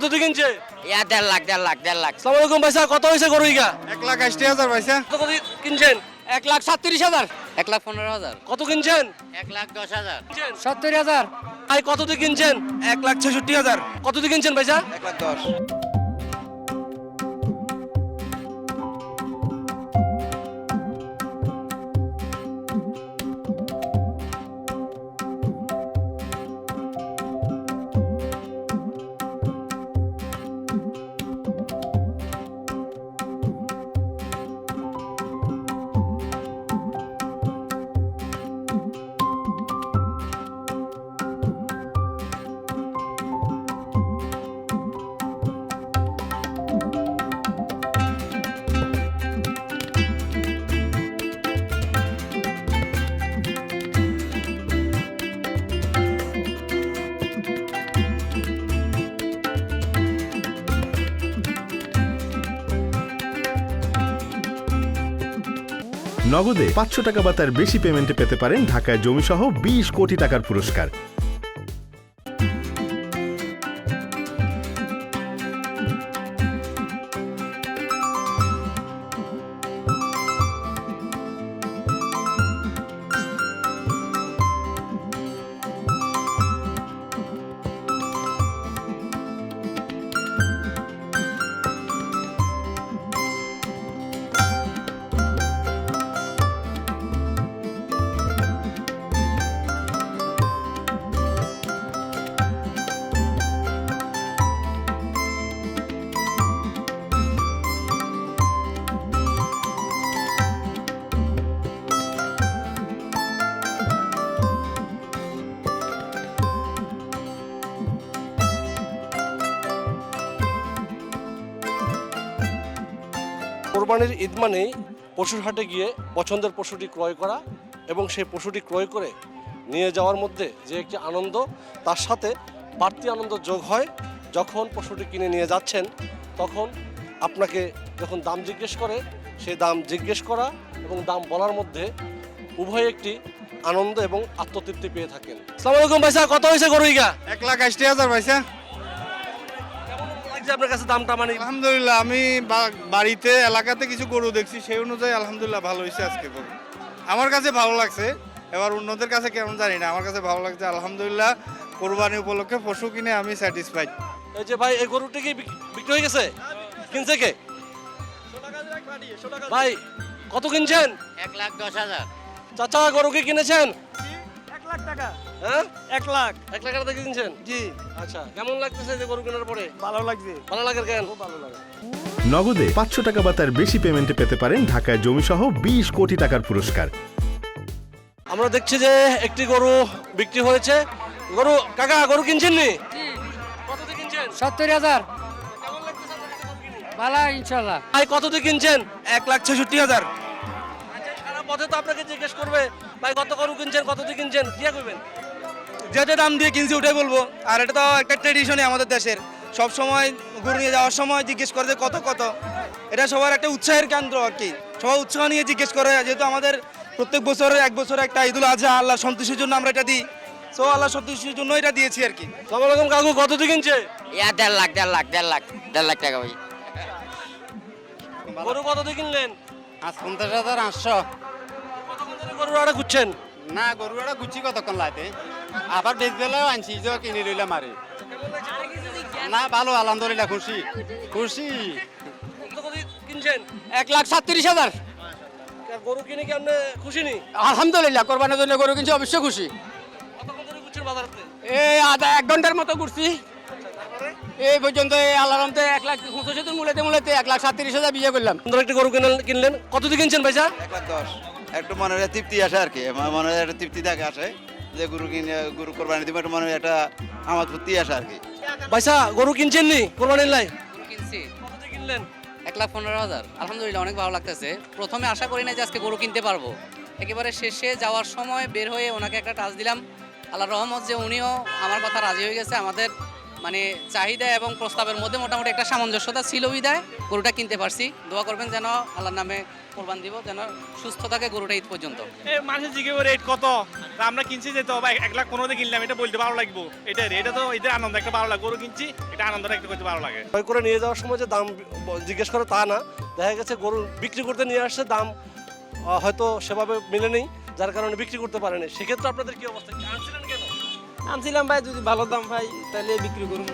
কত দিয়ে কিনছে? 1.5 লাখ। আসসালামু আলাইকুম ভাইসা, কত হয়েছে গরু ইগা? 1,80,000 ভাইসা। কত দিয়ে কিনছেন? 1,37,000। 1,15,000। কত কিনছেন? 1,10,000। 70,000। ভাই কত দিয়ে কিনছেন? 1,66,000। কত দিয়ে কিনছেন ভাইসা? 1,10,000। নগদে 500 টাকা বা তার বেশি পেমেন্টে পেতে পারেন ঢাকায় জমিসহ 20 কোটি টাকার পুরস্কার। কোরবানির ঈদ মানেই পশুর হাটে গিয়ে পছন্দের পশুটি ক্রয় করা এবং সেই পশুটি ক্রয় করে নিয়ে যাওয়ার মধ্যে যে একটি আনন্দ, তার সাথে বাড়তি আনন্দ যোগ হয় যখন পশুটি কিনে নিয়ে যাচ্ছেন, তখন আপনাকে যখন দাম জিজ্ঞেস করে সেই দাম জিজ্ঞেস করা এবং দাম বলার মধ্যে উভয় একটি আনন্দ এবং আত্মতৃপ্তি পেয়ে থাকেন। আসসালামু আলাইকুম ভাইসা, কত হয়েছে গরু ইগা? 1,80,000 ভাইসা। কেমন লাগছে আপনার কাছে দামটা? মানে আলহামদুলিল্লাহ, আমি বাড়িতে এলাকাতে কিছু গরু দেখছি, সেই অনুযায়ী আলহামদুলিল্লাহ ভালো হয়েছে আজকে গরু। আমার কাছে ভালো লাগছে, এবার অন্যদের কাছে কেমন জানি না, আমার কাছে ভালো লাগছে আলহামদুলিল্লাহ। কোরবানি উপলক্ষে পশু কিনে আমি স্যাটিসফাইড। এই যে ভাই, এই গরুটি কি বিক্রি হয়ে গেছে? কিনছে কে ভাই? কত কিনছেন? 1,10,000। চাচা গরু কি কিনেছেন? 1 লাখ টাকা। হ্যাঁ, 1 লাখ। 1 লাখ টাকা দিয়ে কিনছেন? জি, আচ্ছা, কেমন লাগতেছে যে গরু কেনার পরে? ভালো লাগছে। ভালো লাগে কেন? ভালো লাগে। নগদে 500 টাকা বা তার বেশি পেমেন্টে পেতে পারেন ঢাকায় জমিসহ 20 কোটি টাকার পুরস্কার। আমরা দেখছি যে একটি গরু বিক্রি হয়েছে। গরু কাকা, গরু কিনছেন নি? কত দিয়ে কিনছেন? 70,000। কেমন লাগতেছে আপনার কাছে গরু কিনে? ভালো ইনশাআল্লাহ। ভাই কত দিয়ে কিনছেন? 1,66,000। সারা পথে তো আপনাকে জিজ্ঞেস করবে ভাই কত গরু কিনছেন, কত দিয়ে কিনছেন, কি করবেন? যেটা দাম দিয়ে কিনছি ওটাই বলবো। আর এটা তো একটা ট্রেডিশনই আমাদের দেশের, সব সময় গরু নিয়ে যাওয়ার সময় জিজ্ঞেস করে যে কত কত। এটা সবার একটা উৎসাহের কেন্দ্র আর কি, সবাই উৎসাহ নিয়ে জিজ্ঞেস করে, যেহেতু আমাদের প্রত্যেক বছরে এক বছর একটা ঈদুল আজহা, আল্লাহ সন্তুষ্টির জন্য আমরা এটা দিই। সো আল্লাহ সন্তুষ্টির জন্য এটা দিয়েছি আর কি। আসসালামু আলাইকুম কাকু, কত দিয়ে কিনছে? 1,5 লাখ টাকা ভাই। গরু কত দিয়ে কিনলেন? 50,800। কতক্ষণ ধরে গরুর আড়ে ঘুরছেন? না, গরুটা গুছি কতক্ষণ লাগে, আবার বেচবেলাও আনছি যে কিনে লইলাম আরে। না, ভালো আলহামদুলিল্লাহ, খুশি খুশি। কত দিয়ে কিনছেন? 1,37,000। গরু কিনে কি আপনি খুশি নি? আলহামদুলিল্লাহ, কোরবানির জন্য গরু কিনছি, অবশ্যই খুশি। কতক্ষণ ধরে ঘুরছেন বাজারতে? এই 1 ঘন্টার মতো ঘুরছি এই পর্যন্ত। এই আল্লাহর রহমতে 1,65,000 মূলাতে 1,37,000 বিয়ে করলাম। সুন্দর একটা গরু কিনলেন, কত দিয়ে কিনছেন ভাইসা? 1,10,000। একটু মনের তৃপ্তি আসে আর কি, মনের একটা তৃপ্তি থাকে আসে যে গরু কিনে গরু কোরবানি দিব, একটা মনে একটা আমার তৃপ্তি আসে আর কি। ভাইসা গরু কিনছেন নি কোরবানির লাই? গরু কিনছি কত দিয়ে কিনলেন? 1,15,000। আলহামদুলিল্লাহ, অনেক ভালো লাগতেছে। প্রথমে আশা করি না যে আজকে গরু কিনতে পারবো, একেবারে শেষে যাওয়ার সময় বের হয়ে ওনাকে একটা টাচ দিলাম। আল্লাহর রহমত যে উনিও আমার কথা রাজি হয়ে গেছে, আমাদের মানে চাহিদা এবং প্রস্তাবের মধ্যে মোটামুটি একটা সামঞ্জস্যতা ছিল বিদায় গরুটা কিনতে পারছি। দোয়া করবেন যেন আল্লাহর নামে কোরবান দিব, যেন সুস্থ থাকে গরুটা ঈদ পর্যন্ত। মানুষের জিজ্ঞেস রেট কত, তা আমরা কিনছি যে তো ভাই 1,15,000 কিনলাম, এটা বলতে ভালো লাগবো, এটা তো এদের আনন্দ একটা ভালো লাগে, গরু কিনছি এটা আনন্দটা একটা করতে ভালো লাগে। ক্রয় করে নিয়ে যাওয়ার সময় যে দাম জিজ্ঞেস করে তা না, দেখা গেছে গরু বিক্রি করতে নিয়ে আসছে, দাম হয়তো সেভাবে মিলে নেই, যার কারণে বিক্রি করতে পারেনি। সেক্ষেত্রে আপনাদের কি অবস্থা, কি আনছিলেন কেন? আনছিলাম ভাই, যদি ভালো দাম ভাই তাহলে বিক্রি করুন।